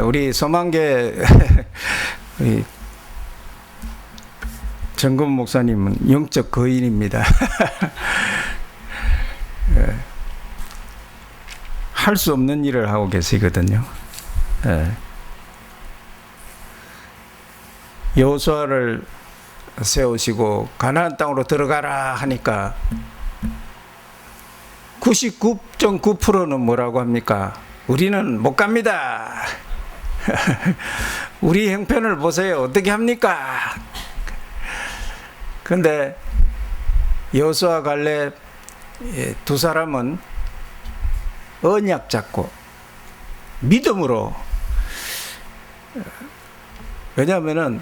우리 소망계 우리 정금 목사님은 영적 거인입니다. 할 수 없는 일을 하고 계시거든요. 여호수아를 세우시고 가나안 땅으로 들어가라 하니까 99.9%는 뭐라고 합니까? 우리는 못 갑니다. 우리 형편을 보세요. 어떻게 합니까? 그런데 여호수아 갈렙 두 사람은 언약 잡고 믿음으로, 왜냐하면은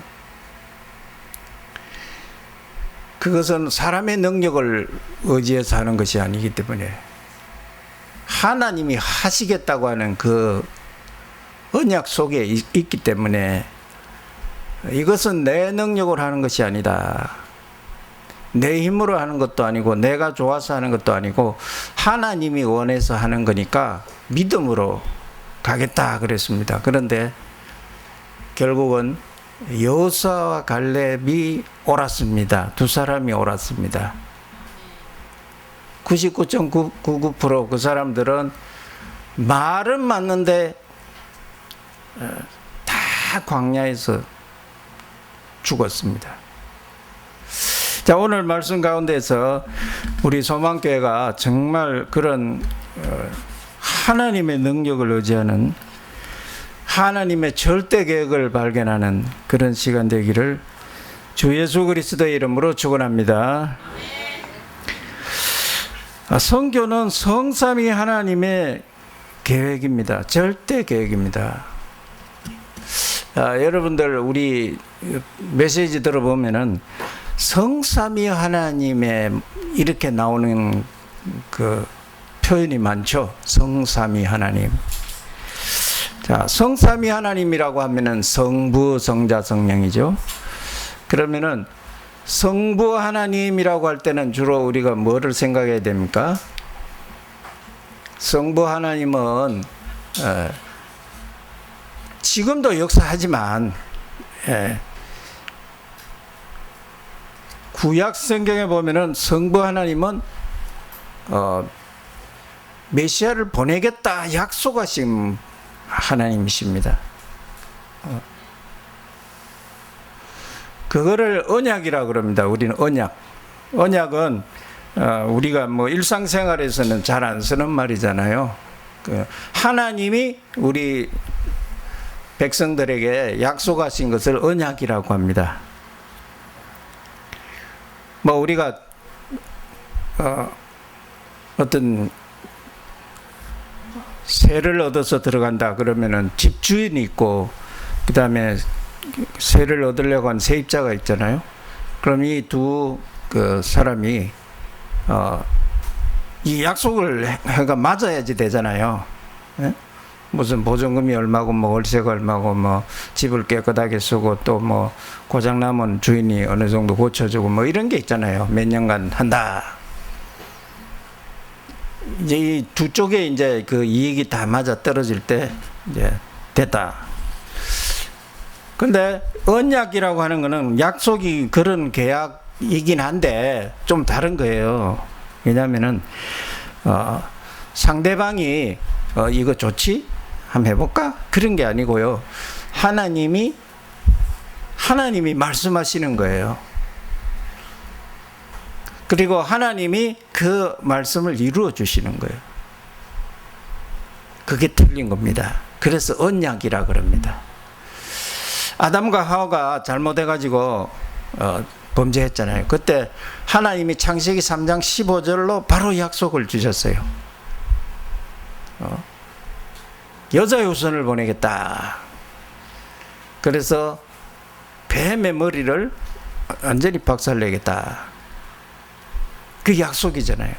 그것은 사람의 능력을 의지해서 하는 것이 아니기 때문에 하나님이 하시겠다고 하는 그 언약 속에 있기 때문에 이것은 내 능력으로 하는 것이 아니다. 내 힘으로 하는 것도 아니고 내가 좋아서 하는 것도 아니고 하나님이 원해서 하는 거니까 믿음으로 가겠다 그랬습니다. 그런데 결국은 여호수아와 갈렙이 옳았습니다. 두 사람이 옳았습니다. 99.99% 그 사람들은 말은 맞는데 다 광야에서 죽었습니다. 자, 오늘 말씀 가운데서 우리 소망교회가 정말 그런 하나님의 능력을 의지하는, 하나님의 절대 계획을 발견하는 그런 시간 되기를 주 예수 그리스도의 이름으로 축원합니다. 선교는 성삼위 하나님의 계획입니다. 절대 계획입니다. 여러분들 우리 메시지 들어보면은 성삼위 하나님의 이렇게 나오는 그 표현이 많죠. 성삼위 하나님. 자, 성삼위 하나님이라고 하면은 성부, 성자, 성령이죠. 그러면은 성부 하나님이라고 할 때는 주로 우리가 뭐를 생각해야 됩니까? 성부 하나님은 지금도 역사하지만 구약 성경에 보면은 성부 하나님은 메시아를 보내겠다 약속하신 하나님이십니다. 그거를 언약이라 그럽니다. 우리는 언약. 언약은 우리가 뭐 일상생활에서는 잘 안 쓰는 말이잖아요. 하나님이 우리 백성들에게 약속하신 것을 언약이라고 합니다. 뭐 우리가 어떤 세를 얻어서 들어간다 그러면은 집주인이 있고 그 다음에 세를 얻으려고 한 세입자가 있잖아요. 그럼 이 두 그 사람이 이 약속을 해가 맞아야지 되잖아요. 예? 무슨 보증금이 얼마고 뭐 월세가 얼마고 뭐 집을 깨끗하게 쓰고 또 뭐 고장나면 주인이 어느 정도 고쳐주고 뭐 이런 게 있잖아요. 몇 년간 한다. 이제 이 두 쪽에 이제 그 이익이 다 맞아 떨어질 때 이제 됐다. 근데 언약이라고 하는 거는 약속이 그런 계약이긴 한데 좀 다른 거예요. 왜냐하면은 상대방이 이거 좋지? 한번 해볼까? 그런 게 아니고요. 하나님이 말씀하시는 거예요. 그리고 하나님이 그 말씀을 이루어 주시는 거예요. 그게 틀린 겁니다. 그래서 언약이라 그럽니다. 아담과 하와가 잘못해가지고 범죄했잖아요. 그때 하나님이 창세기 3장 15절로 바로 약속을 주셨어요. 여자의 후손을 보내겠다. 그래서 뱀의 머리를 완전히 박살내겠다. 그 약속이잖아요.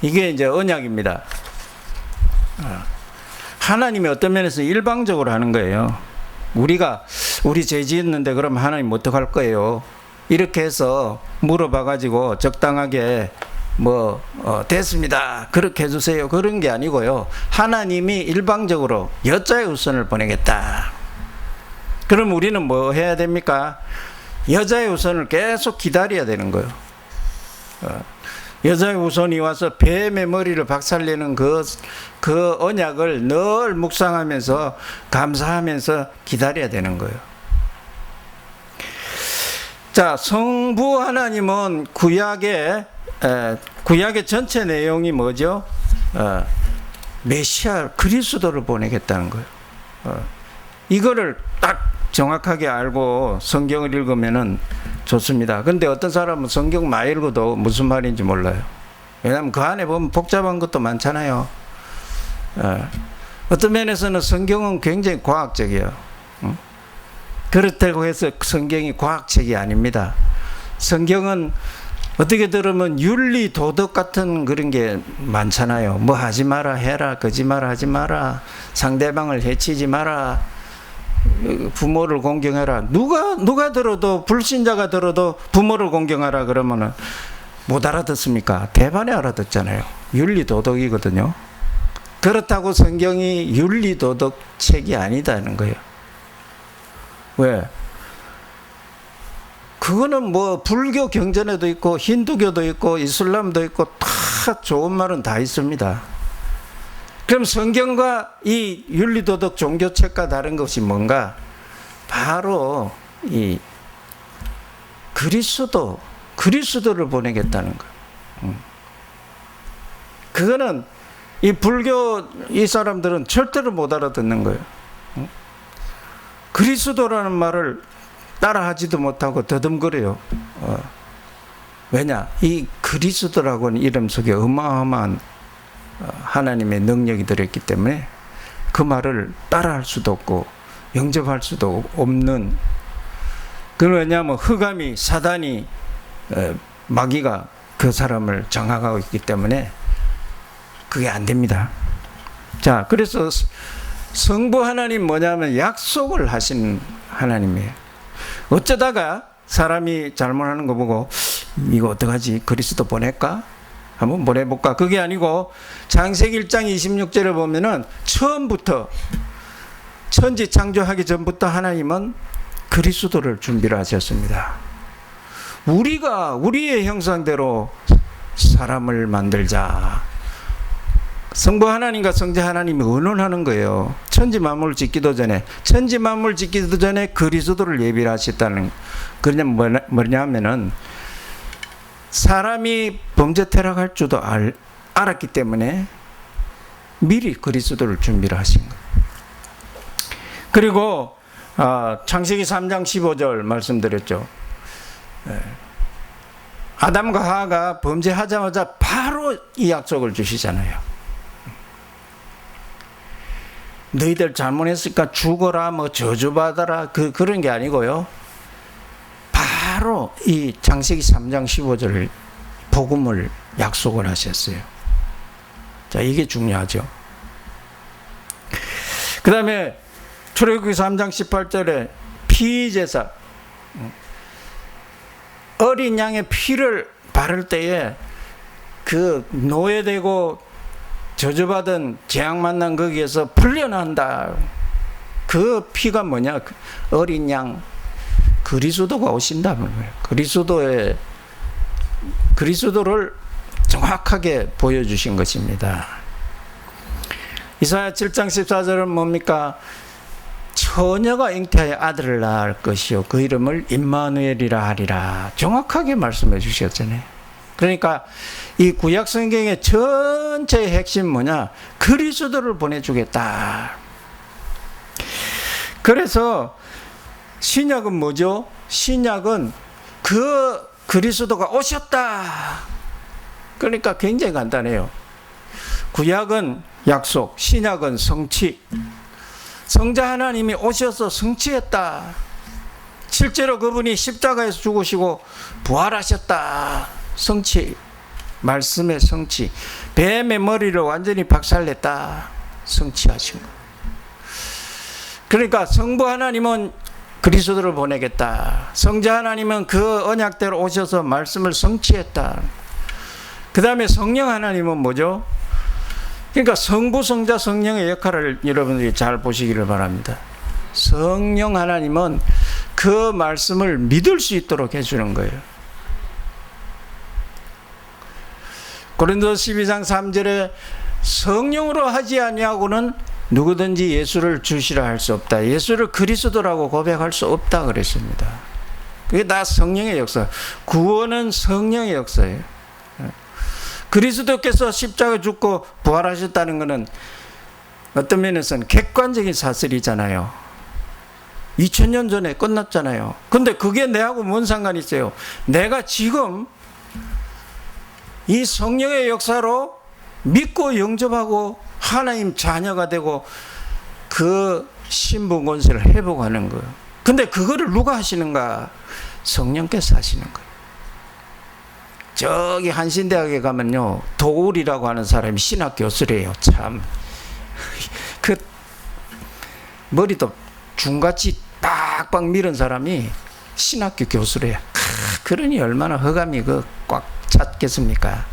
이게 이제 언약입니다. 하나님이 어떤 면에서 일방적으로 하는 거예요. 우리 죄 지었는데 그럼 하나님 어떡할 거예요? 이렇게 해서 물어봐가지고 적당하게 됐습니다, 그렇게 해주세요, 그런 게 아니고요. 하나님이 일방적으로 여자의 후손을 보내겠다. 그럼 우리는 뭐 해야 됩니까? 여자의 후손을 계속 기다려야 되는 거예요. 여자의 후손이 와서 뱀의 머리를 박살내는 그 언약을 늘 묵상하면서 감사하면서 기다려야 되는 거예요. 자, 성부 하나님은 구약의 전체 내용이 뭐죠? 메시아 그리스도를 보내겠다는 거예요. 이거를 딱 정확하게 알고 성경을 읽으면은 좋습니다. 근데 어떤 사람은 성경 많이 읽어도 무슨 말인지 몰라요. 왜냐하면 그 안에 보면 복잡한 것도 많잖아요. 어떤 면에서는 성경은 굉장히 과학적이에요. 그렇다고 해서 성경이 과학책이 아닙니다. 성경은 어떻게 들으면 윤리 도덕 같은 그런 게 많잖아요. 뭐 하지 마라, 해라, 거짓말 하지 마라, 상대방을 해치지 마라, 부모를 공경해라. 누가 들어도, 불신자가 들어도 부모를 공경하라 그러면은 못 알아듣습니까? 대반에 알아듣잖아요. 윤리 도덕이거든요. 그렇다고 성경이 윤리 도덕 책이 아니다는 거예요. 왜? 그거는 뭐 불교 경전에도 있고 힌두교도 있고 이슬람도 있고 다 좋은 말은 다 있습니다. 그럼 성경과 이 윤리도덕 종교책과 다른 것이 뭔가? 바로 이 그리스도를 보내겠다는 거예요. 그거는 이 불교 이 사람들은 절대로 못 알아듣는 거예요. 그리스도라는 말을 따라하지도 못하고 더듬거려요. 왜냐? 이 그리스도라고는 이름 속에 어마어마한 하나님의 능력이 들어있기 때문에 그 말을 따라할 수도 없고 영접할 수도 없는. 그건 왜냐하면 흑암이, 사단이, 마귀가 그 사람을 장악하고 있기 때문에 그게 안 됩니다. 자, 그래서 성부 하나님 뭐냐면 약속을 하신 하나님이에요. 어쩌다가 사람이 잘못하는 거 보고 이거 어떡하지? 그리스도 보낼까? 한번 보내볼까? 그게 아니고 창세기 1장 26절을 보면은 처음부터 천지 창조하기 전부터 하나님은 그리스도를 준비를 하셨습니다. 우리가 우리의 형상대로 사람을 만들자. 성부 하나님과 성자 하나님이 의논하는 거예요. 천지 만물을 짓기도 전에 그리스도를 예비를 하셨다는. 그냥 뭐냐면은 사람이 범죄 타락할 줄도 알았기 때문에 미리 그리스도를 준비를 하신 거예요. 그리고 창세기 3장 15절 말씀드렸죠. 아담과 하와가 범죄하자마자 바로 이 약속을 주시잖아요. 너희들 잘못했으니까 죽어라, 뭐 저주받아라, 그런 게 아니고요. 바로 이 창세기 3장 15절 복음을 약속을 하셨어요. 자, 이게 중요하죠. 그 다음에 출애굽기 3장 18절에 피제사, 어린 양의 피를 바를 때에 그 노예되고 저주받은 재앙 만난 거기에서 풀려난다. 그 피가 뭐냐? 어린 양, 그리스도가 오신다는 거예요. 그리스도를 정확하게 보여주신 것입니다. 이사야 7장 14절은 뭡니까? 처녀가 잉태하여 아들을 낳을 것이요 그 이름을 임마누엘이라 하리라. 정확하게 말씀해 주셨잖아요. 그러니까 이 구약 성경의 전체의 핵심 뭐냐? 그리스도를 보내주겠다. 그래서 신약은 뭐죠? 신약은 그 그리스도가 오셨다. 그러니까 굉장히 간단해요. 구약은 약속, 신약은 성취. 성자 하나님이 오셔서 성취했다. 실제로 그분이 십자가에서 죽으시고 부활하셨다. 성취. 말씀의 성취. 뱀의 머리를 완전히 박살냈다. 성취하신 거. 그러니까 성부 하나님은 그리스도를 보내겠다. 성자 하나님은 그 언약대로 오셔서 말씀을 성취했다. 그 다음에 성령 하나님은 뭐죠? 그러니까 성부, 성자, 성령의 역할을 여러분들이 잘 보시기를 바랍니다. 성령 하나님은 그 말씀을 믿을 수 있도록 해주는 거예요. 고린도서 12장 3절에 성령으로 하지 아니하고는 누구든지 예수를 주시라 할 수 없다. 예수를 그리스도라고 고백할 수 없다 그랬습니다. 그게 다 성령의 역사. 구원은 성령의 역사예요. 그리스도께서 십자가에 죽고 부활하셨다는 것은 어떤 면에서는 객관적인 사실이잖아요. 2000년 전에 끝났잖아요. 근데 그게 내하고 뭔 상관이 있어요? 내가 지금 이 성령의 역사로 믿고 영접하고 하나님 자녀가 되고 그 신분 권세를 회복하는 거예요. 근데 그거를 누가 하시는가? 성령께서 하시는 거예요. 저기 한신대학에 가면요, 도울이라고 하는 사람이 신학 교수래요. 참, 그 머리도 중같이 빡빡 밀은 사람이 신학교 교수래요. 그러니 얼마나 허감이 꽉 찼겠습니까?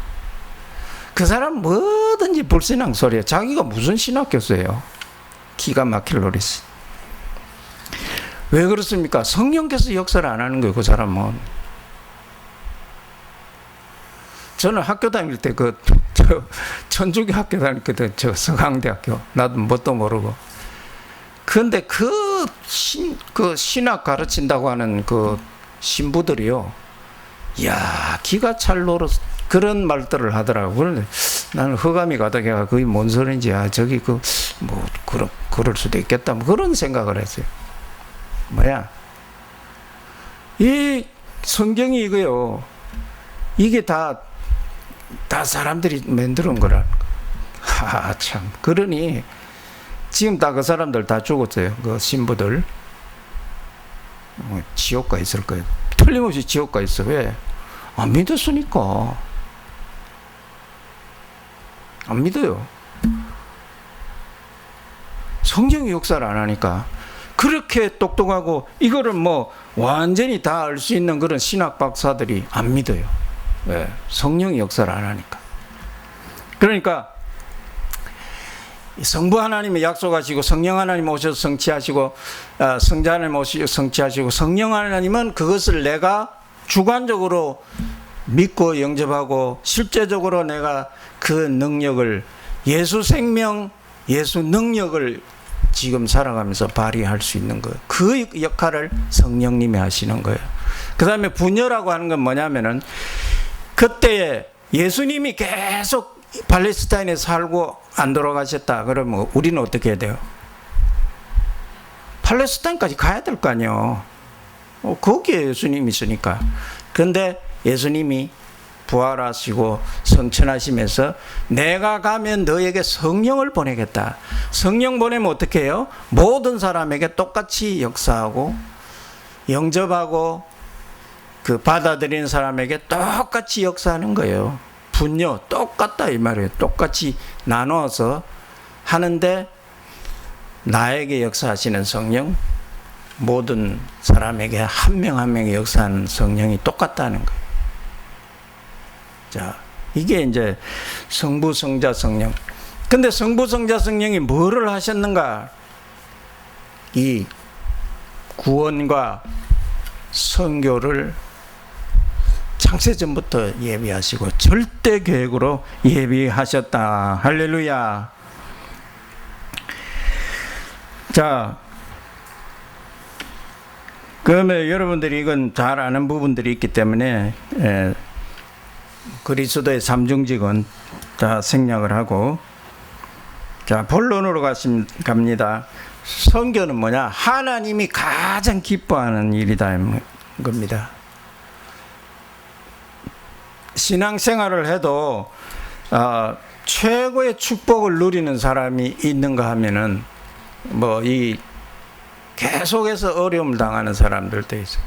그 사람 뭐든지 불신앙 소리예요. 자기가 무슨 신학 교수예요? 기가 막힐 노릇이. 왜 그렇습니까? 성령께서 역사를 안 하는 거예요. 그 사람은. 저는 학교 다닐 때 천주교 학교 다녔거든. 저 서강대학교. 나도 뭣도 모르고. 근데 그 신학 가르친다고 하는 그 신부들이요, 이야, 기가 찰 노릇 그런 말들을 하더라고. 그런데 나는 허감이 가득해가 그게 뭔 소린지, 저기 그럴 수도 있겠다, 뭐 그런 생각을 했어요. 뭐야, 이 성경이 이거요, 이게 다 사람들이 만드는 거라는 거. 참. 그러니 지금 다 그 사람들 다 죽었어요. 그 신부들. 지옥가 있을 거예요. 틀림없이 지옥가 있어. 왜? 안 믿었으니까. 안 믿어요. 성경이 역사를 안 하니까. 그렇게 똑똑하고 이거를 뭐 완전히 다 알 수 있는 그런 신학 박사들이 안 믿어요. 왜? 성령이 역사를 안 하니까. 그러니까 성부 하나님이 약속하시고, 성령 하나님 오셔서 성취하시고, 성자 하나님 오셔서 성취하시고, 성령 하나님은 그것을 내가 주관적으로 믿고 영접하고 실제적으로 내가 그 능력을, 예수 생명, 예수 능력을 지금 살아가면서 발휘할 수 있는 거예요. 그 역할을 성령님이 하시는 거예요. 그 다음에 분여라고 하는 건 뭐냐면은, 그때에 예수님이 계속 팔레스타인에 살고 안 돌아가셨다 그러면 우리는 어떻게 해야 돼요? 팔레스타인까지 가야 될 거 아니에요. 거기에 예수님이 있으니까. 그런데 예수님이 부활하시고 성천하시면서 내가 가면 너에게 성령을 보내겠다. 성령 보내면 어떻게 해요? 모든 사람에게 똑같이 역사하고 영접하고 그 받아들이는 사람에게 똑같이 역사하는 거예요. 분요 똑같다 이 말이에요. 똑같이 나눠서 하는데 나에게 역사하시는 성령, 모든 사람에게 한 명 한 명의 역사하는 성령이 똑같다는 거예요. 자, 이게 이제 성부, 성자, 성령. 근데 성부, 성자, 성령이 뭐를 하셨는가? 이 구원과 선교를 창세전부터 예비하시고 절대 계획으로 예비하셨다. 할렐루야. 자, 그러면 여러분들이 이건 잘 아는 부분들이 있기 때문에 그리스도의 삼중직은 다 생략을 하고, 자, 본론으로 갑니다. 선교는 뭐냐? 하나님이 가장 기뻐하는 일이다 겁니다. 신앙생활을 해도 최고의 축복을 누리는 사람이 있는가 하면은 뭐 이 계속해서 어려움을 당하는 사람들도 있어요.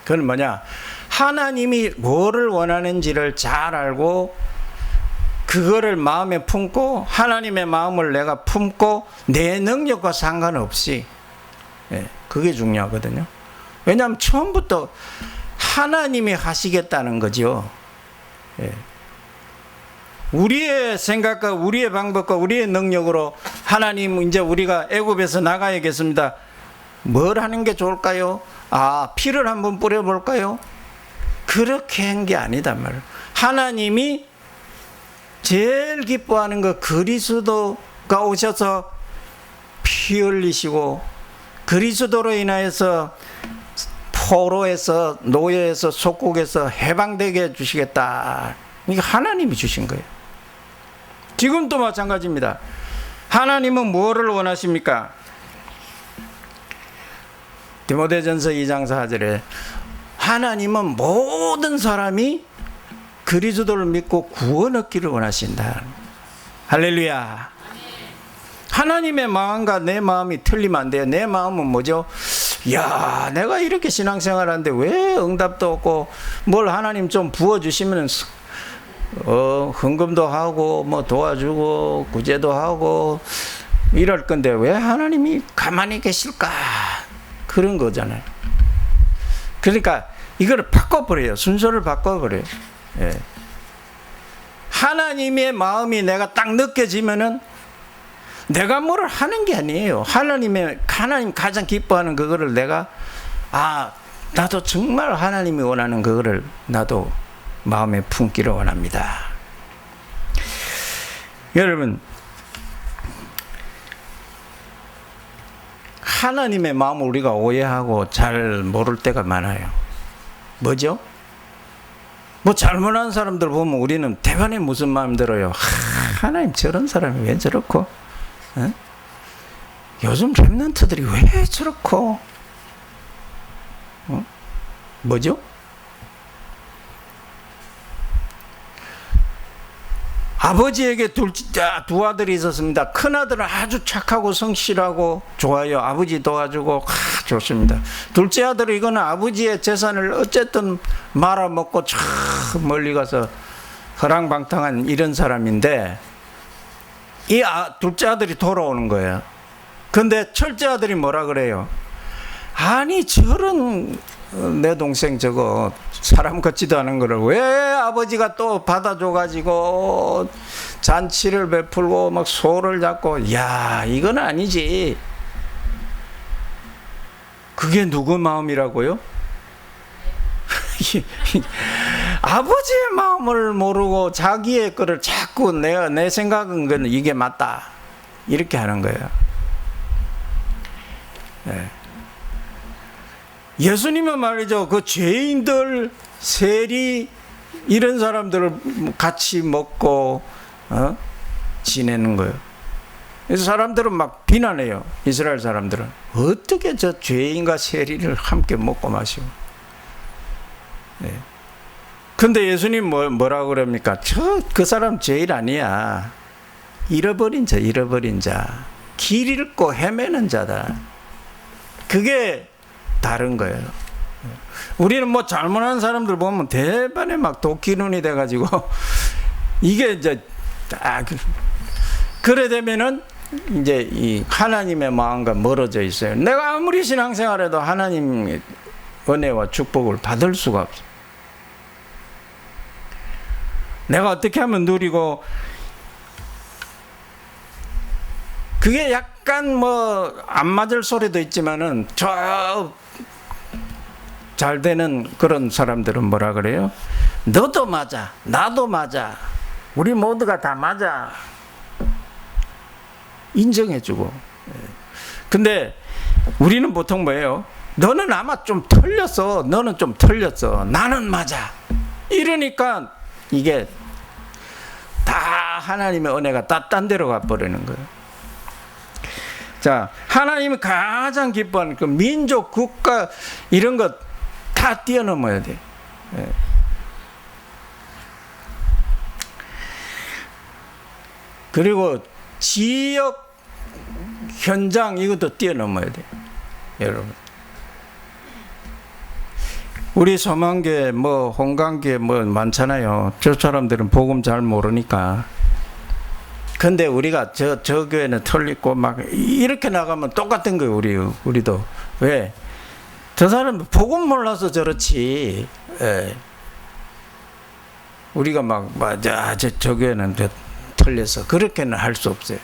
그건 뭐냐? 하나님이 뭐를 원하는지를 잘 알고 그거를 마음에 품고 하나님의 마음을 내가 품고 내 능력과 상관없이, 그게 중요하거든요. 왜냐하면 처음부터 하나님이 하시겠다는 거죠. 우리의 생각과 우리의 방법과 우리의 능력으로 하나님 이제 우리가 애굽에서 나가야겠습니다. 뭘 하는 게 좋을까요? 피를 한번 뿌려볼까요? 그렇게 한 게 아니단 말이에요. 하나님이 제일 기뻐하는 거 그리스도가 오셔서 피 흘리시고 그리스도로 인하여서 포로에서 노예에서 속국에서 해방되게 해주시겠다. 이게 하나님이 주신 거예요. 지금도 마찬가지입니다. 하나님은 무엇을 원하십니까? 디모데전서 2장 4절에 하나님은 모든 사람이 그리스도를 믿고 구원 얻기를 원하신다. 할렐루야. 하나님의 마음과 내 마음이 틀리면 안 돼요. 내 마음은 뭐죠? 야, 내가 이렇게 신앙생활하는데 왜 응답도 없고 뭘 하나님 좀 부어주시면 헌금도 하고 뭐 도와주고 구제도 하고 이럴 건데 왜 하나님이 가만히 계실까? 그런 거잖아요. 그러니까 이거를 바꿔버려요. 순서를 바꿔버려요. 예. 하나님의 마음이 내가 딱 느껴지면은 내가 뭐를 하는 게 아니에요. 하나님 가장 기뻐하는 그거를 내가 나도 정말 하나님이 원하는 그거를 나도 마음에 품기를 원합니다. 여러분, 하나님의 마음을 우리가 오해하고 잘 모를 때가 많아요. 뭐죠? 뭐 잘못한 사람들 보면 우리는 대단히 무슨 마음 들어요? 하나님 저런 사람이 왜 저렇고? 요즘 랩런트들이 왜 저렇고? 뭐죠? 아버지에게 두 아들이 있었습니다. 큰아들은 아주 착하고 성실하고 좋아요. 아버지 도와주고 좋습니다. 둘째 아들은 이거는 아버지의 재산을 어쨌든 말아먹고 저 멀리 가서 허랑방탕한 이런 사람인데 이 둘째 아들이 돌아오는 거예요. 근데 첫째 아들이 뭐라 그래요? 아니 저런 내 동생 저거 사람 같지도 않은 거를 왜 아버지가 또 받아줘가지고 잔치를 베풀고 막 소를 잡고, 야 이건 아니지. 그게 누구 마음이라고요? 아버지의 마음을 모르고 자기의 거를 자꾸 내 생각은 건 이게 맞다 이렇게 하는 거예요. 네. 예수님은 말이죠, 그 죄인들, 세리 이런 사람들을 같이 먹고 지내는 거예요. 그래서 사람들은 막 비난해요. 이스라엘 사람들은 어떻게 저 죄인과 세리를 함께 먹고 마시고. 네. 근데 예수님 뭐라고 그럽니까? 그 사람 죄인 아니야. 잃어버린 자, 길 잃고 헤매는 자다. 그게 다른 거예요. 우리는 뭐 잘못한 사람들 보면 대반에 막 도끼눈이 돼가지고 이게 이제 그래 되면은 이제 이 하나님의 마음과 멀어져 있어요. 내가 아무리 신앙생활해도 하나님의 은혜와 축복을 받을 수가 없어. 내가 어떻게 하면 누리고, 그게 약간 뭐 안 맞을 소리도 있지만은 저 잘 되는 그런 사람들은 뭐라 그래요? 너도 맞아, 나도 맞아, 우리 모두가 다 맞아 인정해주고. 근데 우리는 보통 뭐예요? 너는 아마 좀 틀렸어, 너는 좀 틀렸어, 나는 맞아. 이러니까 이게 다 하나님의 은혜가 다 딴 데로 가버리는 거예요. 자, 하나님이 가장 기뻐하는 그 민족, 국가 이런 것 다 뛰어넘어야 돼. 그리고 지역, 현장 이것도 뛰어넘어야 돼. 여러분, 우리 소망교회 뭐 홍강교회 뭐 많잖아요. 저 사람들은 복음 잘 모르니까. 근데 우리가 저 교회는 틀리고 막 이렇게 나가면 똑같은 거예요. 우리도. 왜? 저 사람은 복음 몰라서 저렇지. 우리가 저 교회는 틀려서 그렇게는 할 수 없어요.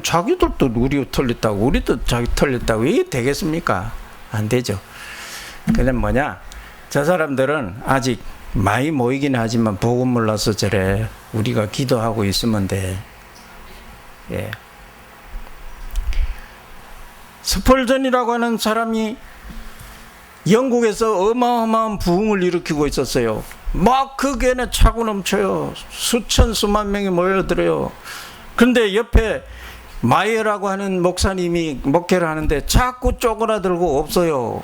자기들도 우리 틀렸다고, 우리도 자기 틀렸다고, 이게 되겠습니까? 안 되죠. 근데 저 사람들은 아직 많이 모이긴 하지만 복음 몰라서 저래. 우리가 기도하고 있으면 돼. 예. 스펄전이라고 하는 사람이 영국에서 어마어마한 부흥을 일으키고 있었어요. 그 교회는 차고 넘쳐요. 수만 명이 모여들어요. 그런데 옆에 마이어라고 하는 목사님이 목회를 하는데 자꾸 쪼그라들고 없어요.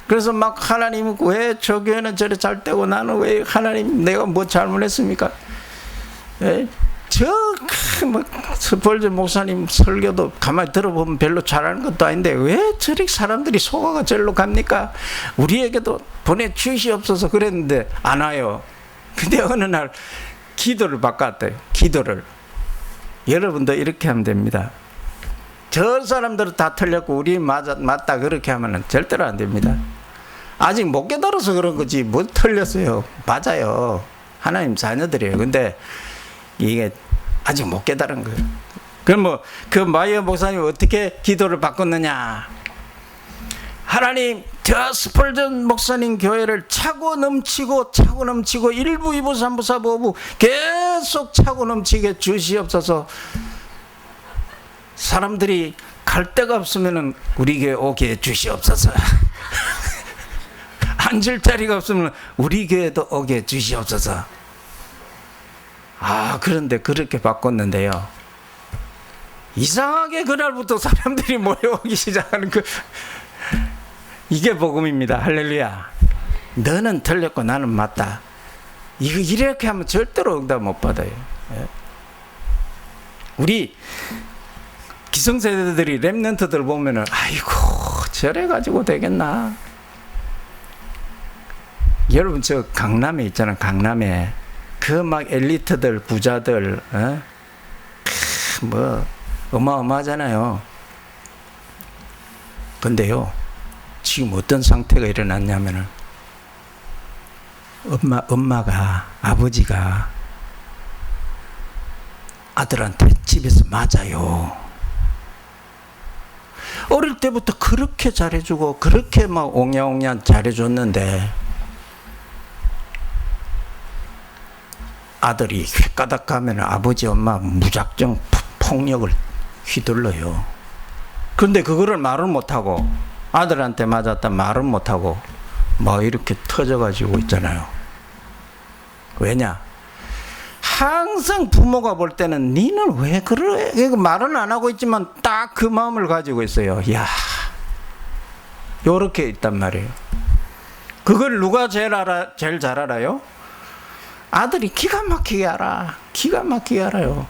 그래서 하나님 왜 저 교회는 저래 잘 되고 나는 왜 하나님 내가 뭐 잘못했습니까? 예? 스펄전 목사님 설교도 가만히 들어보면 별로 잘하는 것도 아닌데 왜 저리 사람들이 소가가 절로 갑니까? 우리에게도 보내주시옵소서 그랬는데 안 와요. 근데 어느 날 기도를 바꿨대요. 기도를. 여러분도 이렇게 하면 됩니다. 저 사람들은 다 틀렸고 우리 맞다 그렇게 하면 절대로 안 됩니다. 아직 못 깨달아서 그런 거지 뭐 틀렸어요. 맞아요. 하나님 자녀들이에요. 근데 이게 아직 못 깨달은 거예요. 그럼 그 마이어 목사님 어떻게 기도를 바꿨느냐? 하나님, 저 스펄전 목사님 교회를 차고 넘치고 1부, 2부, 3부, 4부, 5부 계속 차고 넘치게 주시옵소서. 사람들이 갈 데가 없으면 우리 교회 오게 해주시옵소서. 앉을 자리가 없으면 우리 교회도 오게 해주시옵소서. 그런데 그렇게 바꿨는데요. 이상하게 그날부터 사람들이 모여오기 시작하는 이게 복음입니다. 할렐루야. 너는 틀렸고 나는 맞다. 이렇게 하면 절대로 응답 못 받아요. 우리 기성세대들이 렘넌트들 보면은 아이고 저래 가지고 되겠나. 여러분 저 강남에 있잖아. 강남에 엘리트들 부자들 어마어마하잖아요. 근데요 지금 어떤 상태가 일어났냐면은 아버지가 아들한테 집에서 맞아요. 어릴 때부터 그렇게 잘해주고 그렇게 옹냐옹냐 잘해줬는데 아들이 홧가닥 가면 아버지 엄마 무작정 폭력을 휘둘러요. 그런데 그거를 말을 못하고 아들한테 맞았다 말은 못하고 이렇게 터져가지고 있잖아요. 왜냐? 항상 부모가 볼 때는 니는 왜 그래? 말은 안 하고 있지만 딱 그 마음을 가지고 있어요. 요렇게 있단 말이에요. 그걸 누가 제일 잘 알아요? 아들이 기가 막히게 알아요.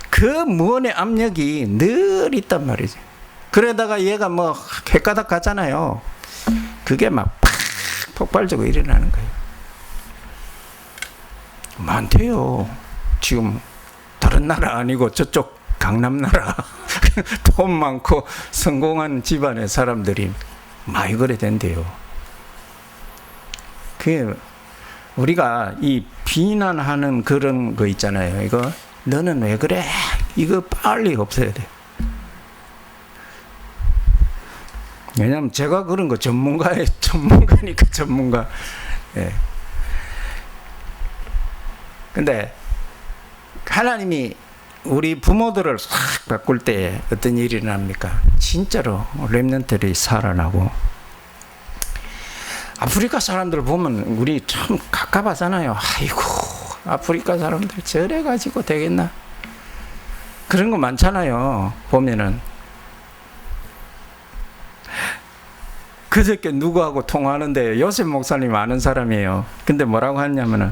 그 무언의 압력이 늘 있단 말이지. 그러다가 얘가 홧가닥 가잖아요. 그게 폭발적으로 일어나는 거예요. 많대요. 지금 다른 나라 아니고 저쪽 강남 나라 돈 많고 성공한 집안의 사람들이 많이 그래 된대요. 그게 우리가 이 비난하는 그런 거 있잖아요. 이거 너는 왜 그래? 이거 빨리 없애야 돼. 왜냐하면 제가 그런 거 전문가니까 전문가. 예. 근데 하나님이 우리 부모들을 싹 바꿀 때 어떤 일이 일어납니까? 진짜로 렘넌트들이 살아나고. 아프리카 사람들 보면 우리 참 갑갑하잖아요. 아이고 아프리카 사람들 저래 가지고 되겠나? 그런 거 많잖아요. 보면은 그저께 누구하고 통화하는데 요셉 목사님 아는 사람이에요. 근데 뭐라고 하냐면은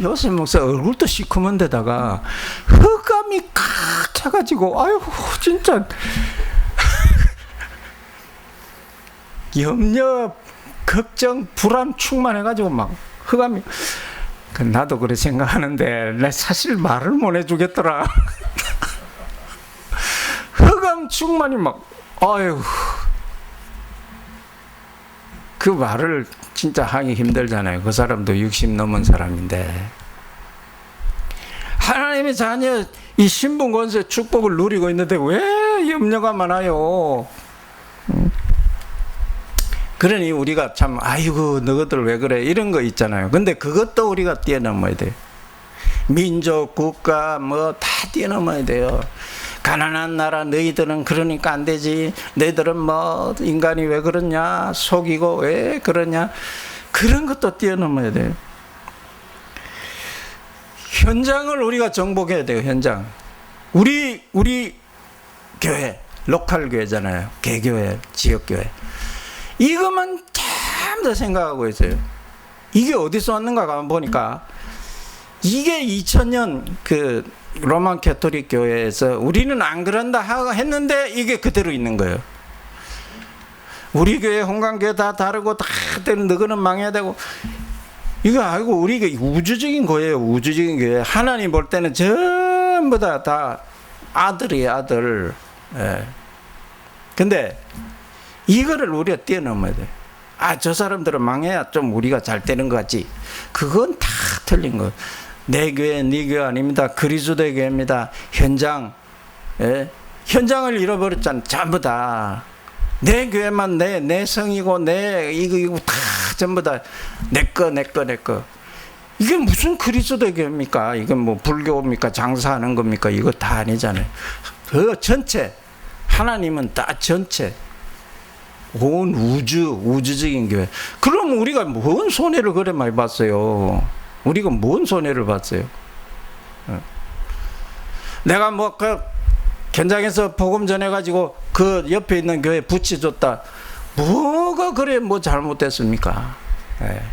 요셉 목사 얼굴도 시커먼데다가 흑암이 칵 차가지고 아이고 진짜 염려 걱정 불안 충만해가지고 흑암이 나도 그래 생각하는데 내 사실 말을 못 해주겠더라. 흑암 충만이 아유 그 말을 진짜 하기 힘들잖아요. 그 사람도 60 넘은 사람인데. 하나님의 자녀 이 신분 권세 축복을 누리고 있는데 왜 염려가 많아요? 그러니 우리가 참 아이고 너희들 왜 그래 이런 거 있잖아요. 근데 그것도 우리가 뛰어넘어야 돼요. 민족, 국가 뭐 다 뛰어넘어야 돼요. 가난한 나라 너희들은 그러니까 안 되지. 너희들은 뭐 인간이 왜 그러냐, 속이고 왜 그러냐, 그런 것도 뛰어넘어야 돼요. 현장을 우리가 정복해야 돼요. 현장. 우리 교회, 로컬 교회잖아요. 개교회, 지역교회. 이것만 참 더 생각하고 있어요. 이게 어디서 왔는가 가만 보니까 이게 2000년 그 로만 캐토릭 교회에서 우리는 안 그런다 하고 했는데 이게 그대로 있는 거예요. 우리 교회, 홍강교회 다 다르고 다 너희는 망해야 되고, 이거 아니고 우리가 우주적인 거예요. 우주적인 교회. 하나님 볼 때는 전부 다 아들이에요. 아들. 예. 근데 이거를 우리가 뛰어넘어야 돼. 아, 저 사람들은 망해야 좀 우리가 잘 되는 것 같지. 그건 다 틀린 거. 내 교회, 네 교회 아닙니다. 그리스도의 교회입니다. 현장. 예? 현장을 잃어버렸잖아. 전부 다. 내 교회만 내 성이고 이거 다 전부 다 내 거. 이게 무슨 그리스도의 교회입니까? 이건 뭐 불교입니까? 장사하는 겁니까? 이거 다 아니잖아요. 그 전체. 하나님은 다 전체. 온 우주적인 교회. 그럼 우리가 뭔 손해를 그래 많이 봤어요? 우리가 뭔 손해를 봤어요? 내가 뭐 그 현장에서 복음 전해가지고 그 옆에 있는 교회 붙여줬다. 뭐가 그래 뭐 잘못됐습니까? 예.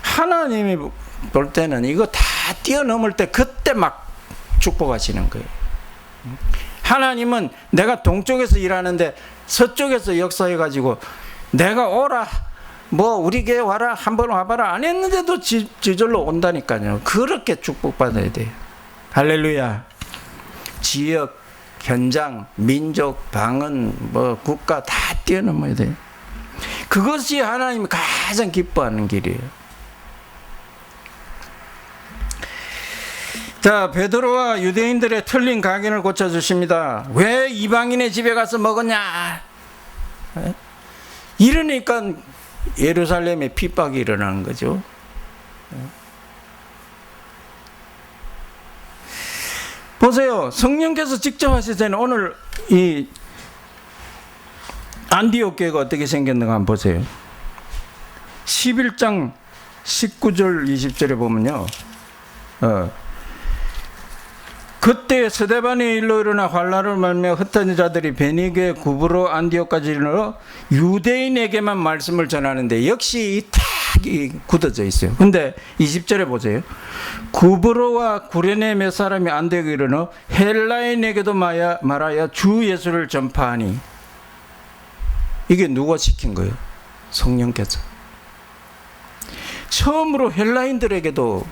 하나님이 볼 때는 이거 다 뛰어넘을 때 그때 막 축복하시는 거예요. 하나님은 내가 동쪽에서 일하는데 서쪽에서 역사해가지고 내가 오라, 뭐 우리 교회 와라, 한번 와봐라 안 했는데도 지절로 온다니까요. 그렇게 축복받아야 돼요. 할렐루야. 지역, 현장, 민족, 방언, 뭐 국가 다 뛰어넘어야 돼요. 그것이 하나님이 가장 기뻐하는 길이에요. 자, 베드로와 유대인들의 틀린 각인을 고쳐주십니다. 왜 이방인의 집에 가서 먹었냐? 이러니까 예루살렘에 핍박이 일어나는 거죠. 보세요. 성령께서 직접 하시잖아요. 오늘 이 안디옥 교회가 어떻게 생겼는가 한번 보세요. 11장 19절 20절에 보면요. 그때 스데반의 일로 일어나 환란을 말며 흩어진 자들이 베니게 구브로 안디옥까지 이르러 유대인에게만 말씀을 전하는데 역시 이 탁이 굳어져 있어요. 근데 20절에 보세요. 구브로와 구레네 몇 사람이 안디옥에 이르러 헬라인에게도 말하여 주 예수를 전파하니. 이게 누가 시킨 거예요? 성령께서. 처음으로 헬라인들에게도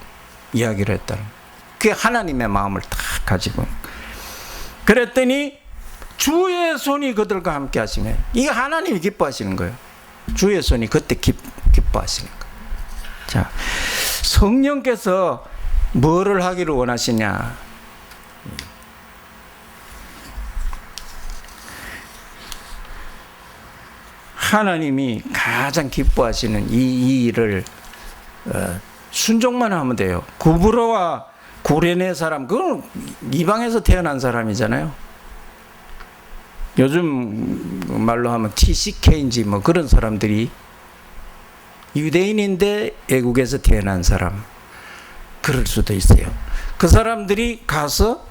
이야기를 했다는 거예요. 그게 하나님의 마음을 다 가지고. 그랬더니 주의 손이 그들과 함께 하시네. 이게 하나님이 기뻐하시는 거예요. 주의 손이 그때 기뻐하시는 거예요. 자, 성령께서 뭐를 하기를 원하시냐? 하나님이 가장 기뻐하시는 이 일을 순종만 하면 돼요. 구브로와 구레네 사람, 그건 이방에서 태어난 사람이잖아요. 요즘 말로 하면 TCK인지 뭐 그런 사람들이 유대인인데 애국에서 태어난 사람, 그럴 수도 있어요. 그 사람들이 가서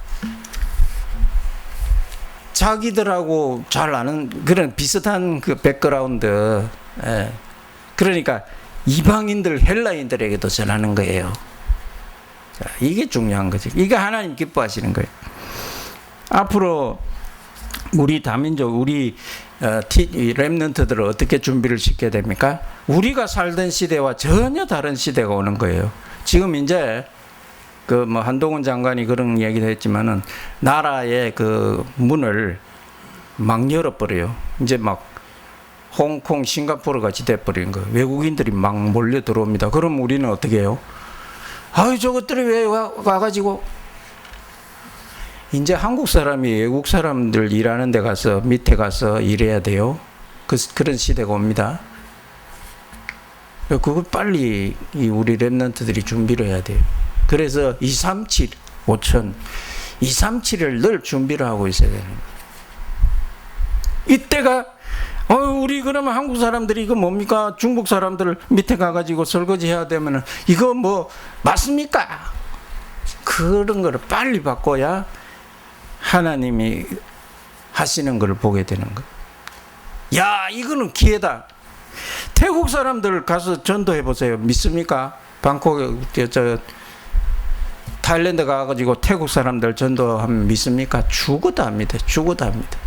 자기들하고 잘 아는 그런 비슷한 그 백그라운드, 그러니까 이방인들, 헬라인들에게도 전하는 거예요. 자, 이게 중요한 거지. 이게 하나님 기뻐하시는 거예요. 앞으로 우리 다민족, 우리 렘넌트들을 어떻게 준비를 시켜야 됩니까? 우리가 살던 시대와 전혀 다른 시대가 오는 거예요. 지금 이제 그 뭐 한동훈 장관이 그런 얘기를 했지만은 나라의 그 문을 막 열어버려요. 이제 막 홍콩, 싱가포르 같이 돼버린 거예요. 외국인들이 막 몰려 들어옵니다. 그럼 우리는 어떻게 해요? 아유, 저것들이 왜 와가지고. 이제 한국 사람이 외국 사람들 일하는 데 가서 밑에 가서 일해야 돼요. 그런 시대가 옵니다. 그걸 빨리 우리 랩런트들이 준비를 해야 돼요. 그래서 237, 5천, 237을 늘 준비를 하고 있어야 되는 거예요. 이때가 우리 그러면 한국 사람들이 이거 뭡니까? 중국 사람들 밑에 가가지고 설거지 해야 되면은 이거 뭐 맞습니까? 그런 거를 빨리 바꿔야 하나님이 하시는 걸 보게 되는 거예요. 야, 이거는 기회다. 태국 사람들 가서 전도해 보세요. 믿습니까? 방콕 타일랜드 가가지고 태국 사람들 전도하면 믿습니까? 죽어도 합니다. 죽어도 합니다.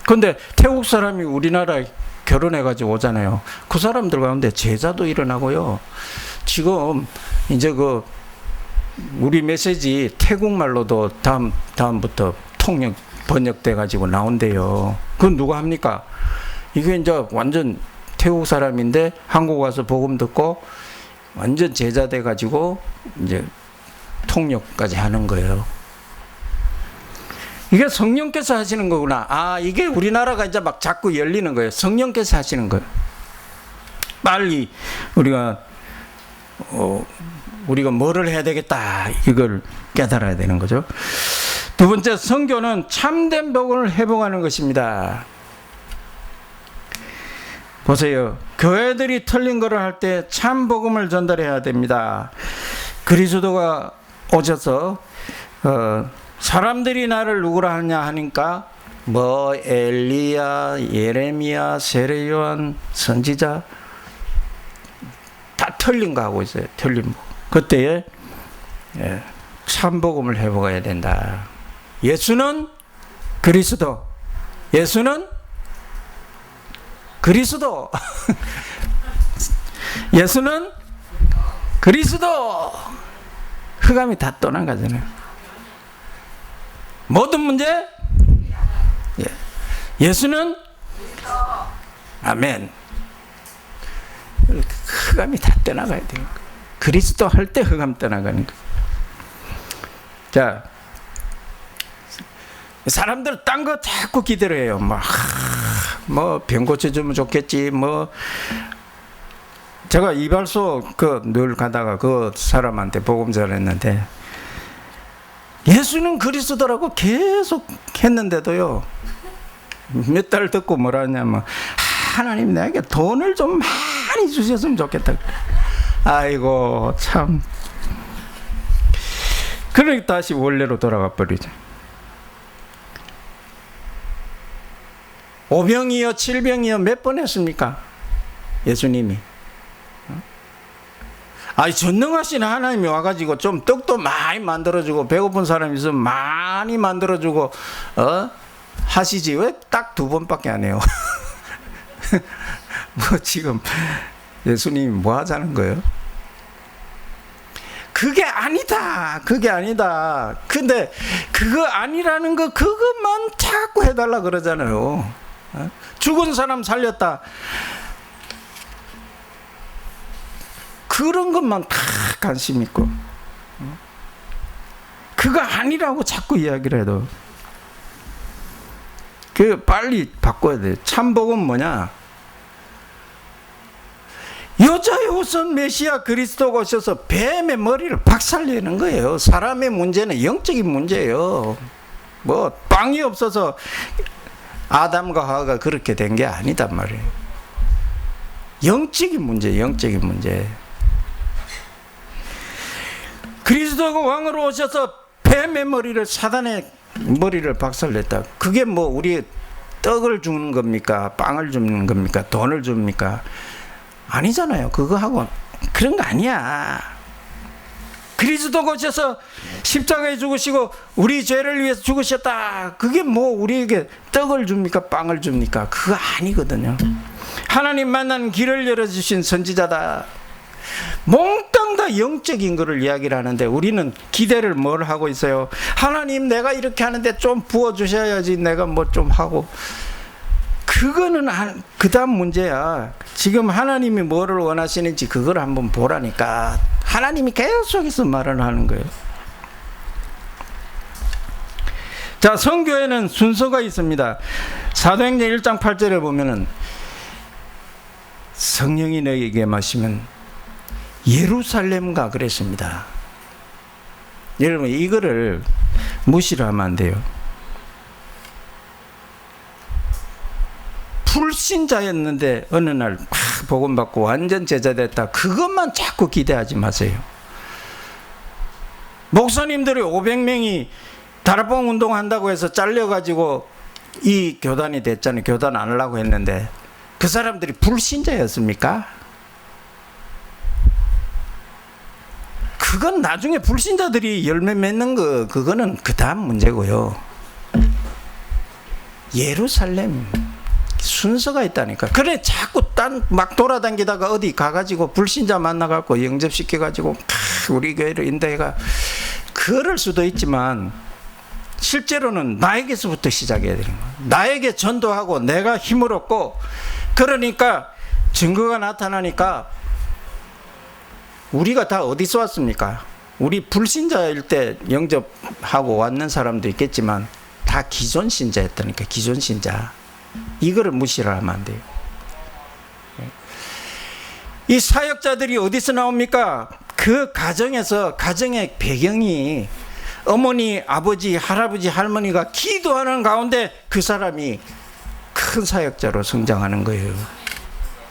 근데 태국 사람이 우리나라에 결혼해가지고 오잖아요. 그 사람들 가운데 제자도 일어나고요. 지금 이제 우리 메시지 태국말로도 다음부터 번역돼가지고 나온대요. 그건 누가 합니까? 이게 이제 완전 태국 사람인데 한국 와서 복음 듣고 완전 제자 돼가지고 이제 통역까지 하는 거예요. 이게 성령께서 하시는 거구나. 아, 이게 우리나라가 이제 막 자꾸 열리는 거예요. 성령께서 하시는 거예요. 빨리 우리가 뭐를 해야 되겠다, 이걸 깨달아야 되는 거죠. 두 번째, 선교는 참된 복음을 회복하는 것입니다. 보세요. 교회들이 틀린 거를 할 때 참 복음을 전달해야 됩니다. 그리스도가 오셔서 사람들이 나를 누구라 하냐 하니까 뭐 엘리야, 예레미야, 세례 요한, 선지자 다 틀린 거 하고 있어요. 틀린 거. 그때에 참 복음을 회복해야 된다. 예수는 그리스도. 예수는 그리스도. 예수는 그리스도. 흑암이 다 떠난 거잖아요. 모든 문제 예수는 아멘. 흑암이 다 떠나가야 돼요. 그리스도 할 때 흑암 떠나가는 거예요. 자, 사람들 딴 거 자꾸 기대를 해요. 뭐 병 고쳐주면 좋겠지. 뭐 제가 이발소 늘 가다가 그 사람한테 복음 전했는데 예수는 그리스도라고 계속 했는데도요, 몇 달 듣고 뭐라 하냐면 하나님 내게 돈을 좀 많이 주셨으면 좋겠다. 아이고 참. 그러니까 다시 원래로 돌아가 버리죠. 오병이어 칠병이어 몇 번 했습니까? 예수님이. 전능하신 하나님이 와가지고 좀 떡도 많이 만들어주고 배고픈 사람이 있으면 많이 만들어주고 하시지 왜 딱 2번밖에 안 해요? 뭐 지금 예수님이 뭐 하자는 거예요? 그게 아니다. 그게 아니다. 근데 그거 아니라는 거 그것만 자꾸 해달라 그러잖아요. 죽은 사람 살렸다. 그런 것만 다 관심 있고 그거 아니라고 자꾸 이야기를 해도 빨리 바꿔야 돼요. 참복은 뭐냐? 여자의 우선 메시아 그리스도가 오셔서 뱀의 머리를 박살내는 거예요. 사람의 문제는 영적인 문제예요. 뭐 빵이 없어서 아담과 하와가 그렇게 된 게 아니단 말이에요. 영적인 문제, 영적인 문제. 그리스도가 왕으로 오셔서 뱀의 머리를, 사단의 머리를 박살냈다. 그게 뭐 우리 떡을 주는 겁니까? 빵을 주는 겁니까? 돈을 줍니까? 아니잖아요. 그거 하고 그런 거 아니야. 그리스도가 오셔서 십자가에 죽으시고 우리 죄를 위해서 죽으셨다. 그게 뭐 우리에게 떡을 줍니까? 빵을 줍니까? 그거 아니거든요. 하나님 만나는 길을 열어주신 선지자다. 몽땅 다 영적인 거를 이야기를 하는데 우리는 기대를 뭘 하고 있어요? 하나님 내가 이렇게 하는데 좀 부어주셔야지 내가 뭐 좀 하고. 그거는 그 다음 문제야. 지금 하나님이 뭐를 원하시는지 그걸 한번 보라니까. 하나님이 계속해서 말을 하는 거예요. 자, 선교에는 순서가 있습니다. 사도행전 1장 8절에 보면은 성령이 너희에게 마시면 예루살렘 가 그랬습니다. 여러분, 이거를 무시를 하면 안 돼요. 불신자였는데 어느 날 복음 받고 완전 제자 됐다. 그것만 자꾸 기대하지 마세요. 목사님들이 500명이 다락방 운동한다고 해서 잘려가지고 이 교단이 됐잖아요. 교단 안 하려고 했는데 그 사람들이 불신자였습니까? 그건 나중에 불신자들이 열매 맺는 거, 그거는 그 다음 문제고요. 예루살렘 순서가 있다니까. 그래 자꾸 막 돌아다니다가 어디 가가지고 불신자 만나갖고 영접시켜가지고 우리 교회를 인도해가 그럴 수도 있지만 실제로는 나에게서부터 시작해야 되는 거야. 나에게 전도하고 내가 힘을 얻고 그러니까 증거가 나타나니까 우리가 다 어디서 왔습니까? 우리 불신자일 때 영접하고 왔는 사람도 있겠지만 다 기존 신자였다니까. 기존 신자. 이거를 무시를 하면 안 돼요. 이 사역자들이 어디서 나옵니까? 그 가정에서, 가정의 배경이 어머니, 아버지, 할아버지, 할머니가 기도하는 가운데 그 사람이 큰 사역자로 성장하는 거예요.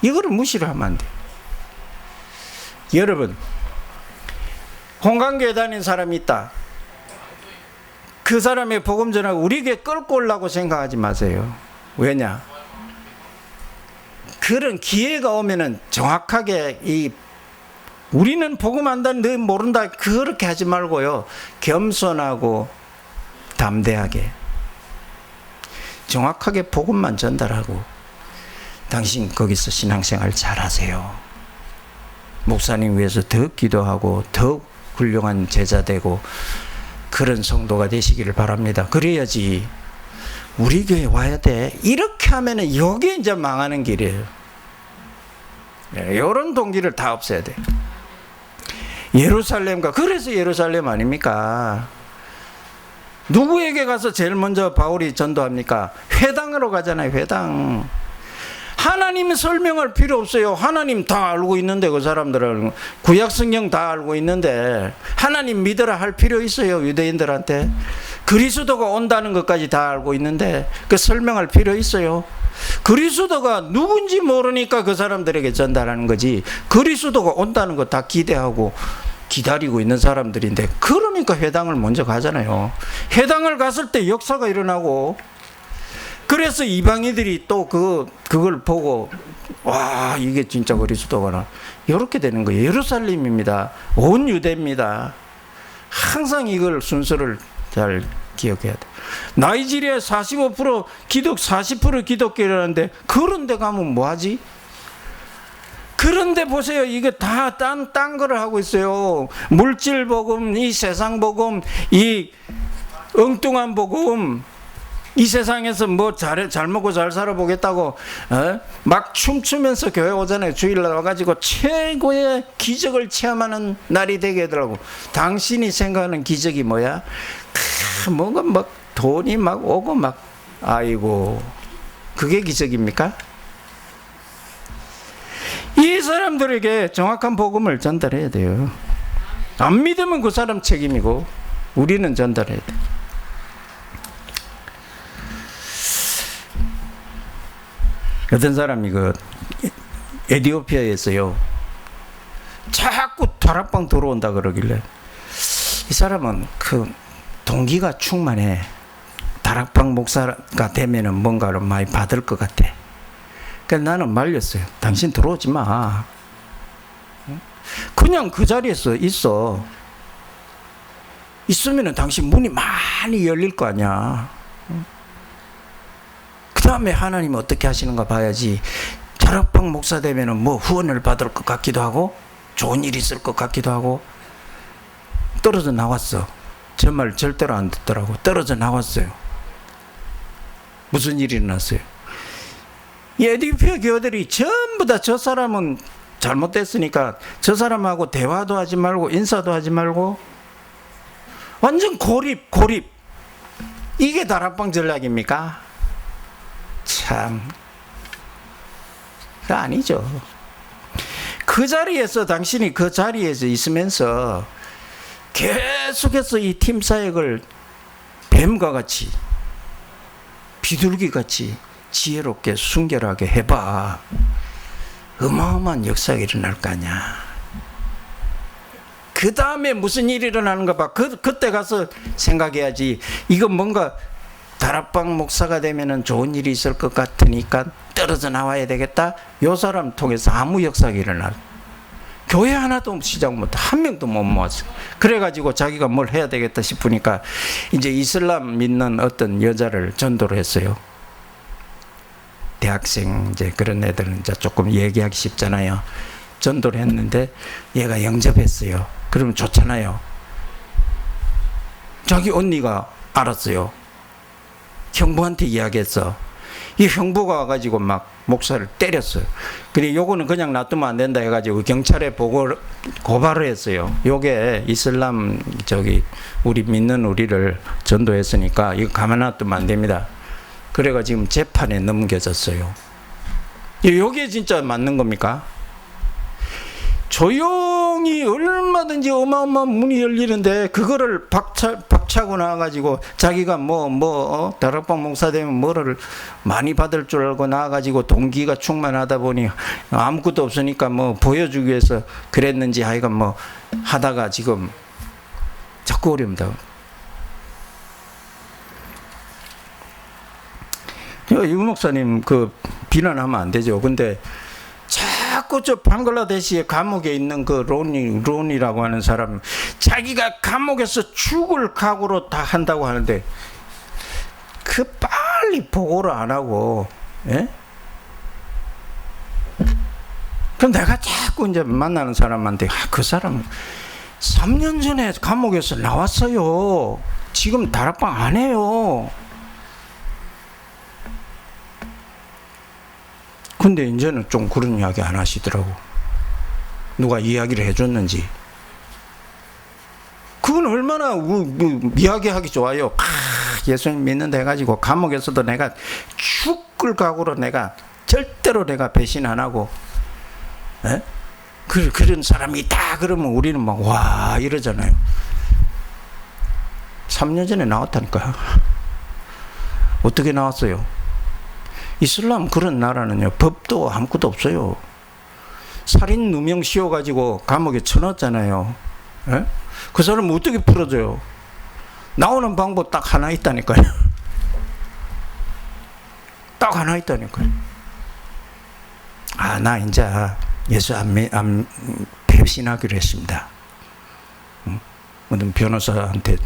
이거를 무시를 하면 안 돼요. 여러분, 홍강교회 다닌 사람이 있다. 그 사람의 복음 전하고 우리 교회 끌고 오려고 생각하지 마세요. 왜냐? 그런 기회가 오면은 정확하게 우리는 복음 안다는 너 모른다 그렇게 하지 말고요. 겸손하고 담대하게 정확하게 복음만 전달하고 당신 거기서 신앙생활 잘하세요. 목사님 위해서 더 기도하고 더 훌륭한 제자 되고 그런 성도가 되시기를 바랍니다. 그래야지 우리 교회 와야 돼. 이렇게 하면은 이게 이제 망하는 길이에요. 이런 동기를 다 없애야 돼. 예루살렘과 그래서 예루살렘 아닙니까? 누구에게 가서 제일 먼저 바울이 전도합니까? 회당으로 가잖아요. 회당. 하나님 설명할 필요 없어요. 하나님 다 알고 있는데 그 사람들은 구약 성경 다 알고 있는데 하나님 믿으라 할 필요 있어요. 유대인들한테 그리스도가 온다는 것까지 다 알고 있는데 그 설명할 필요 있어요. 그리스도가 누군지 모르니까 그 사람들에게 전달하는 거지. 그리스도가 온다는 거 다 기대하고 기다리고 있는 사람들인데 그러니까 회당을 먼저 가잖아요. 회당을 갔을 때 역사가 일어나고 그래서 이방인들이 또 그걸 보고 와 이게 진짜 그리스도구나 이렇게 되는 거예요. 예루살렘입니다. 온 유대입니다. 항상 이걸 순서를 잘 기억해야 돼. 나이지리아 45% 기독 40% 기독교라는데 그런 데 가면 뭐하지? 그런데 보세요. 이게 다 딴 거를 하고 있어요. 물질 복음, 이 세상 복음, 이 엉뚱한 복음, 이 세상에서 뭐 잘 먹고 잘 살아보겠다고 막 춤추면서 교회 오잖아요. 주일날 와가지고 최고의 기적을 체험하는 날이 되게 하더라고. 당신이 생각하는 기적이 뭐야? 뭔가 막 돈이 막 오고 막 아이고 그게 기적입니까? 이 사람들에게 정확한 복음을 전달해야 돼요. 안 믿으면 그 사람 책임이고 우리는 전달해야 돼. 어떤 사람이 에티오피아에서요 자꾸 다락방 들어온다 그러길래 이 사람은 동기가 충만해. 다락방 목사가 되면은 뭔가를 많이 받을 것 같아. 그래서 나는 말렸어요. 당신 들어오지 마. 그냥 그 자리에서 있어. 있으면은 당신 문이 많이 열릴 거 아니야. 그 다음에 하나님 어떻게 하시는가 봐야지. 다락방 목사 되면은 뭐 후원을 받을 것 같기도 하고 좋은 일이 있을 것 같기도 하고. 떨어져 나왔어. 저 말 절대로 안 듣더라고. 떨어져 나왔어요. 무슨 일이 일어났어요? 이 에디오피아 교회들이 전부 다 저 사람은 잘못됐으니까 저 사람하고 대화도 하지 말고 인사도 하지 말고 완전 고립. 이게 다락방 전략입니까? 참, 그거 아니죠. 당신이 그 자리에서 있으면서 계속해서 이 팀 사역을 뱀과 같이, 비둘기 같이 지혜롭게 순결하게 해봐. 어마어마한 역사가 일어날 거 아니야. 그 다음에 무슨 일이 일어나는가 봐. 그때 가서 생각해야지. 이거 뭔가 다락방 목사가 되면은 좋은 일이 있을 것 같으니까 떨어져 나와야 되겠다. 요 사람 통해서 아무 역사가 일어나. 교회 하나도 시작 못, 한 명도 못 모았어. 그래가지고 자기가 뭘 해야 되겠다 싶으니까 이제 이슬람 믿는 어떤 여자를 전도를 했어요. 대학생 이제 그런 애들은 이제 조금 얘기하기 쉽잖아요. 전도를 했는데 얘가 영접했어요. 그러면 좋잖아요. 자기 언니가 알았어요. 형부한테 이야기했어. 이 형부가 와가지고 막 목사를 때렸어요. 근데 요거는 그냥 놔두면 안 된다 해가지고 경찰에 고발을 했어요. 요게 이슬람 우리 믿는 우리를 전도했으니까 이거 가만 놔두면 안 됩니다. 그래가 지금 재판에 넘겨졌어요. 요게 진짜 맞는 겁니까? 조용히 얼마든지 어마어마한 문이 열리는데 그거를 박차고 나와가지고 자기가 다락방 목사 되면 뭐를 많이 받을 줄 알고 나와가지고 동기가 충만하다 보니 아무것도 없으니까 보여주기 위해서 그랬는지 하여간 하다가 지금 자꾸 어렵다. 유 목사님 비난하면 안 되죠. 근데 자꾸 저 방글라데시의 감옥에 있는 그 론이라고 하는 사람, 자기가 감옥에서 죽을 각오로 다 한다고 하는데 빨리 보고를 안 하고, 예? 그럼 내가 자꾸 이제 만나는 사람한테 그 사람 3년 전에 감옥에서 나왔어요. 지금 다락방 안 해요. 근데 이제는 좀 그런 이야기 안 하시더라고. 누가 이야기를 해줬는지. 그건 얼마나 이야기하기 좋아요. 예수님 믿는다 해가지고 감옥에서도 내가 죽을 각오로 절대로 내가 배신 안 하고, 에? 그런 사람이 있다 그러면 우리는 와 이러잖아요. 3년 전에 나왔다니까요. 어떻게 나왔어요? 이슬람 그런 나라는요, 법도 아무것도 없어요. 살인 누명 씌워가지고 감옥에 쳐넣었잖아요. 에? 그 사람 어떻게 풀어줘요? 나오는 방법 딱 하나 있다니까요. 딱 하나 있다니까요. 나 이제 예수 안 배신하기로 했습니다. 어떤 변호사한테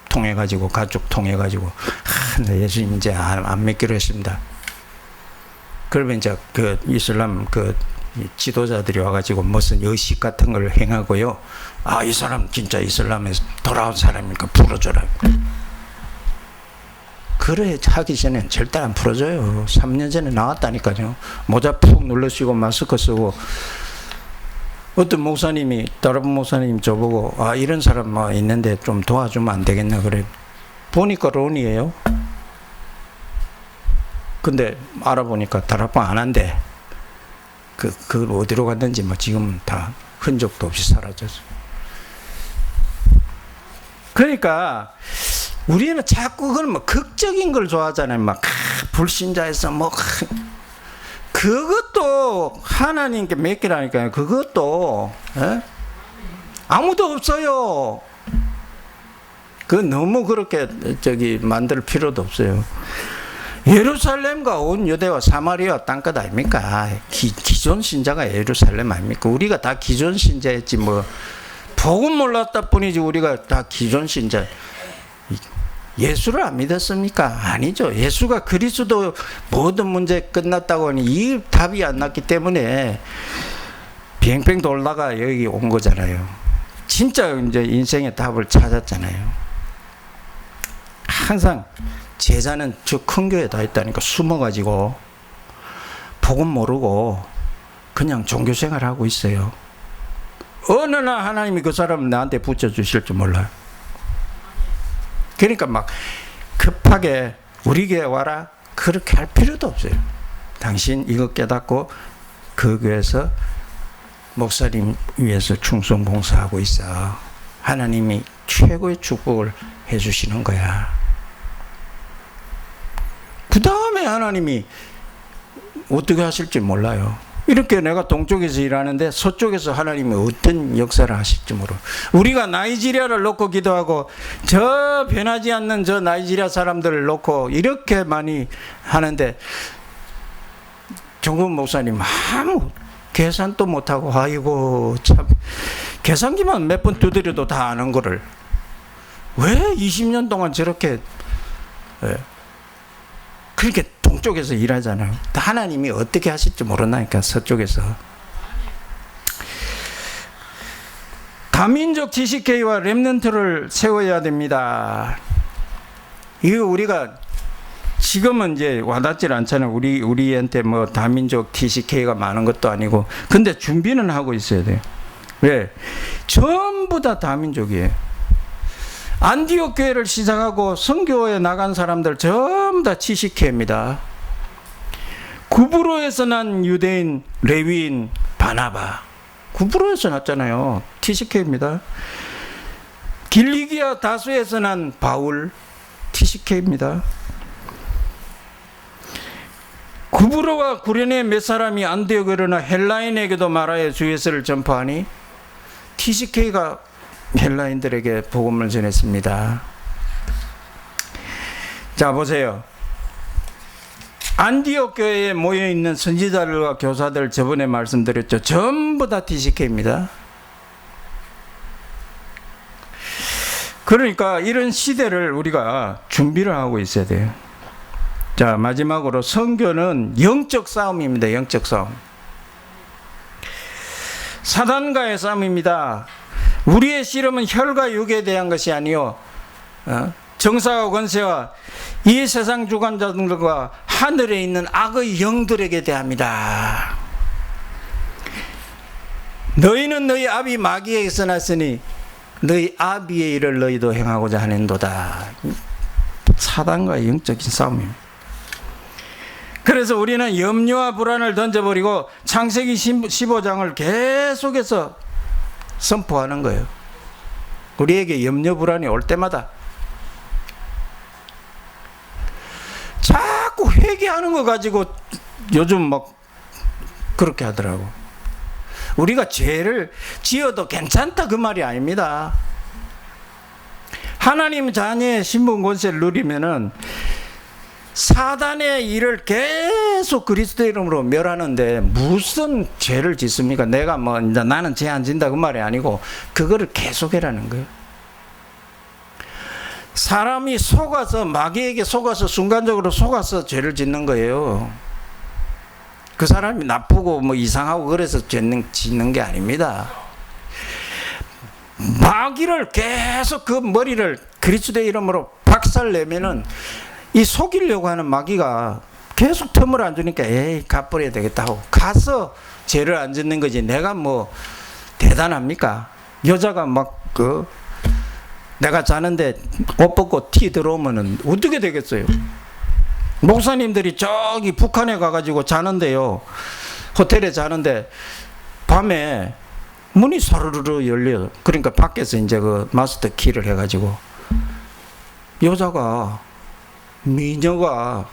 통해가지고, 가족 통해가지고, 나 예수님 이제 안 믿기로 했습니다. 그러면 이제 이슬람 지도자들이 와가지고 무슨 의식 같은 걸 행하고요. 이 사람 진짜 이슬람에서 돌아온 사람이니까 풀어줘라. 그래 하기 전에 절대 안 풀어줘요. 3년 전에 나왔다니까요. 모자 푹 눌러쓰고 마스크 쓰고. 어떤 목사님이, 다른 목사님 저보고 이런 사람 있는데 좀 도와주면 안 되겠나 그래. 보니까 론이에요. 근데 알아보니까 다락방 안 한대. 그걸 어디로 갔는지 지금 다 흔적도 없이 사라졌어. 그러니까 우리는 자꾸 그걸 극적인 걸 좋아하잖아요. 불신자에서 그것도 하나님께 맡기라니까요. 그것도 아무도 없어요. 너무 그렇게 만들 필요도 없어요. 예루살렘과 온 유대와 사마리아 땅끝 아닙니까? 기존 신자가 예루살렘 아닙니까? 우리가 다 기존 신자였지 복음 몰랐다 뿐이지 우리가 다 기존 신자. 예수를 안 믿었습니까? 아니죠. 예수가 그리스도 모든 문제 끝났다고 하니 이 답이 안 났기 때문에 뱅뱅 돌다가 여기 온 거잖아요. 진짜 이제 인생의 답을 찾았잖아요. 항상 제자는 저 큰 교회 다 있다니까 숨어가지고 복음 모르고 그냥 종교생활 하고 있어요. 어느 날 하나님이 그 사람을 나한테 붙여주실 줄 몰라요. 그러니까 막 급하게 우리 교회 와라 그렇게 할 필요도 없어요. 당신 이거 깨닫고 그 교회에서 목사님 위해서 충성 봉사하고 있어. 하나님이 최고의 축복을 해주시는 거야. 그 다음에 하나님이 어떻게 하실지 몰라요. 이렇게 내가 동쪽에서 일하는데 서쪽에서 하나님이 어떤 역사를 하실지 모르고, 우리가 나이지리아를 놓고 기도하고 저 변하지 않는 저 나이지리아 사람들을 놓고 이렇게 많이 하는데 정근 목사님 아무 계산도 못하고, 아이고 참 계산기만 몇 번 두드려도 다 아는 거를 왜 20년 동안 저렇게 그렇게 동쪽에서 일하잖아요. 하나님이 어떻게 하실지 모른다니까. 서쪽에서 다민족 지식회의와 렘넌트를 세워야 됩니다. 이거 우리가 지금은 이제 와닿질 않잖아요. 우리한테 뭐 다민족 지식회의가 많은 것도 아니고. 근데 준비는 하고 있어야 돼요. 왜? 전부 다 다민족이에요. 안디옥 교회를 시작하고 선교에 나간 사람들 전부 다 지식회입니다. 구브로에서 난 유대인, 레위인, 바나바. 구브로에서 났잖아요. 지식회입니다. 길리기아 다수에서 난 바울, 지식회입니다. 구브로와 구레네 몇 사람이 안디옥으로나 헬라인에게도 말하여 주 예수를 전파하니 TCK가 헬라인들에게 복음을 전했습니다. 자 보세요. 안디옥 교회에 모여있는 선지자들과 교사들 저번에 말씀드렸죠. 전부 다 TCK입니다. 그러니까 이런 시대를 우리가 준비를 하고 있어야 돼요. 자 마지막으로 선교는 영적 싸움입니다. 영적 싸움. 사단과의 싸움입니다. 우리의 씨름은 혈과 육에 대한 것이 아니요 정사와 권세와 이 세상 주관자들과 하늘에 있는 악의 영들에게 대합니다. 너희는 너희 아비 마귀에게서 났으니 너희 아비의 일을 너희도 행하고자 하는도다. 사단과의 영적인 싸움입니다. 그래서 우리는 염려와 불안을 던져버리고 창세기 15장을 계속해서 선포하는 거예요. 우리에게 염려 불안이 올 때마다 자꾸 회개하는 거 가지고 요즘 막 그렇게 하더라고. 우리가 죄를 지어도 괜찮다 그 말이 아닙니다. 하나님 자녀의 신분 권세를 누리면은 사단의 일을 계속 그리스도 이름으로 멸하는데 무슨 죄를 짓습니까? 내가 뭐 이제 나는 죄 안 진다 그 말이 아니고 그거를 계속해라는 거예요. 사람이 속아서 마귀에게 속아서 순간적으로 속아서 죄를 짓는 거예요. 그 사람이 나쁘고 뭐 이상하고 그래서 짓는 게 아닙니다. 마귀를 계속 그 머리를 그리스도의 이름으로 박살내면은 이 속이려고 하는 마귀가 계속 틈을 안 주니까 에이 갚아야 되겠다 하고 가서 죄를 안 짓는 거지. 내가 뭐 대단합니까? 여자가 막 내가 자는데 옷 벗고 티 들어오면은 어떻게 되겠어요? 목사님들이 저기 북한에 가가지고 자는데요, 호텔에 자는데 밤에 문이 사르르르 열려요. 그러니까 밖에서 이제 그 마스터 키를 해가지고 여자가 미녀가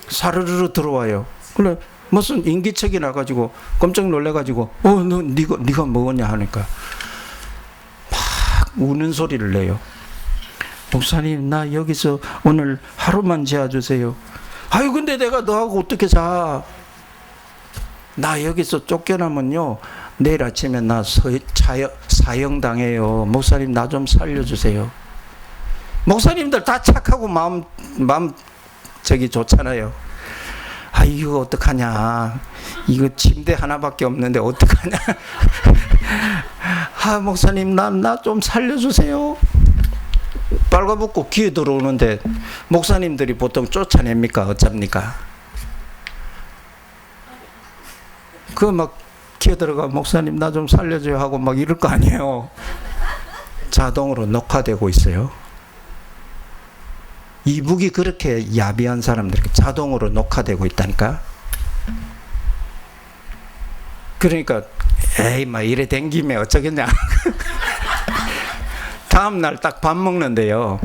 사르르르 들어와요. 그래 무슨 인기척이 나가지고 깜짝 놀래가지고 너 네가 먹었냐 하니까 막 우는 소리를 내요. 목사님 나 여기서 오늘 하루만 재워주세요. 아유 근데 내가 너하고 어떻게 자? 나 여기서 쫓겨나면요 내일 아침에 나 사형당해요. 목사님 나 좀 살려주세요. 목사님들 다 착하고 마음 저기 좋잖아요. 아 이거 어떡하냐, 이거 침대 하나밖에 없는데 어떡하냐. 아 목사님 나 좀 살려주세요. 빨가벗고 귀에 들어오는데 목사님들이 보통 쫓아냅니까 어쩝니까? 그 막 기어들어가 목사님 나 좀 살려줘요 하고 막 이럴 거 아니에요. 자동으로 녹화되고 있어요. 이북이 그렇게 야비한 사람들에게 자동으로 녹화되고 있다니까. 그러니까 에이 막 이래 댕김에 어쩌겠냐. 다음날 딱 밥 먹는데요.